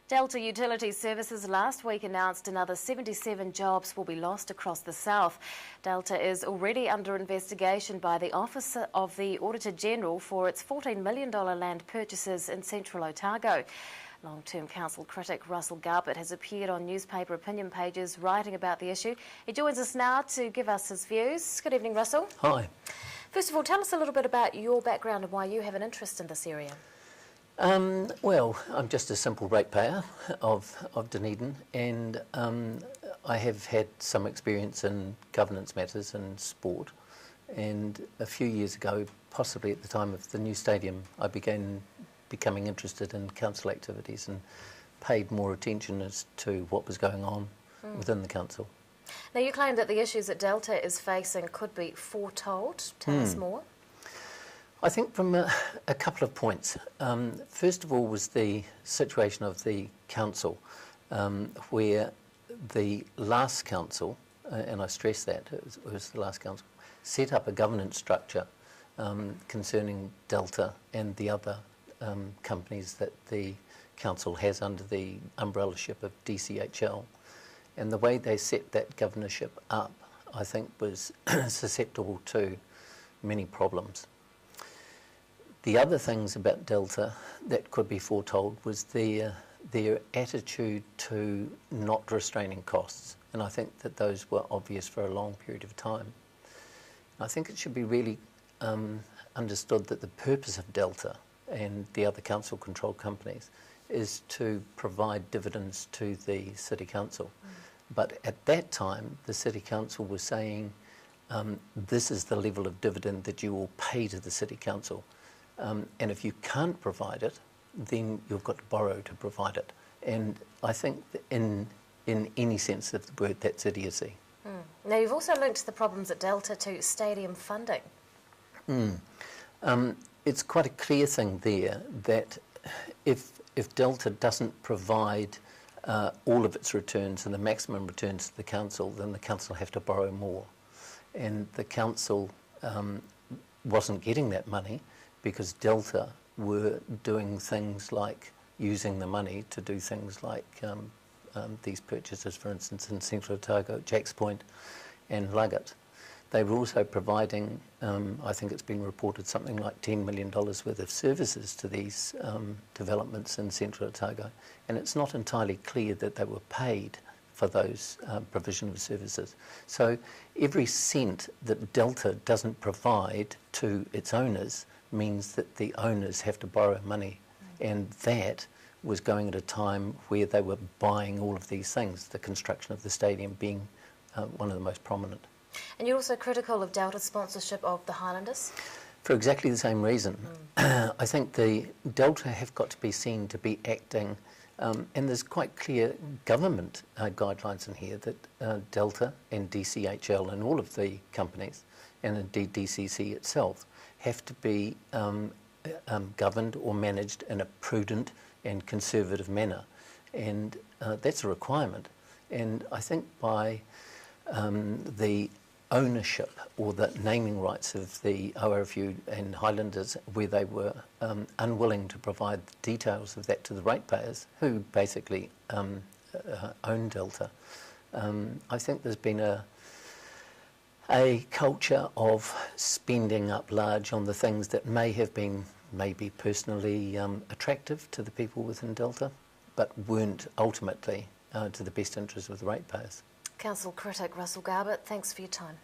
Delta Utility Services last week announced another 77 jobs will be lost across the south. Delta is already under investigation by the Office of the Auditor-General for its $14 million land purchases in Central Otago. Long-term council critic Russell Garbutt has appeared on newspaper opinion pages writing about the issue. He joins us now to give us his views. Good evening, Russell. Hi. First of all, tell us a little bit about your background and why you have an interest in this area. Well, I'm just a simple ratepayer of Dunedin, and I have had some experience in governance matters and sport. And a few years ago, possibly at the time of the new stadium, I began becoming interested in council activities and paid more attention as to what was going on within the council. Now, you claim that the issues that Delta is facing could be foretold. Tell us more. I think from a couple of points. First of all was the situation of the council, where the last council, and I stress that, it was the last council, set up a governance structure concerning Delta and the other companies that the council has under the umbrellaship of DCHL. And the way they set that governorship up, I think, was susceptible to many problems. The other things about Delta that could be foretold was their attitude to not restraining costs, and I think that those were obvious for a long period of time. I think it should be really understood that the purpose of Delta and the other council-controlled companies is to provide dividends to the City Council. But at that time, the City Council was saying, this is the level of dividend that you will pay to the City Council. And if you can't provide it, then you've got to borrow to provide it. And I think that in any sense of the word, that's idiocy. Now, you've also linked the problems at Delta to stadium funding. It's quite a clear thing there that if Delta doesn't provide all of its returns and the maximum returns to the council, then the council have to borrow more. And the council wasn't getting that money, because Delta were doing things like using the money to do things like these purchases, for instance, in Central Otago, Jacks Point and Luggett. They were also providing, I think it's been reported, something like $10 million worth of services to these developments in Central Otago. And it's not entirely clear that they were paid for those provision of services. So every cent that Delta doesn't provide to its owners means that the owners have to borrow money, and that was going at a time where they were buying all of these things, the construction of the stadium being one of the most prominent. And you're also critical of Delta's sponsorship of the Highlanders? For exactly the same reason. I think the Delta have got to be seen to be acting, and there's quite clear government guidelines in here that Delta and DCHL and all of the companies, and indeed DCC itself, have to be governed or managed in a prudent and conservative manner. And that's a requirement. And I think by the ownership or the naming rights of the ORFU and Highlanders, where they were unwilling to provide the details of that to the ratepayers, who basically own Delta, I think there's been a culture of spending up large on the things that may have been maybe personally attractive to the people within Delta, but weren't ultimately to the best interest of the ratepayers. Council critic Russell Garbutt, thanks for your time.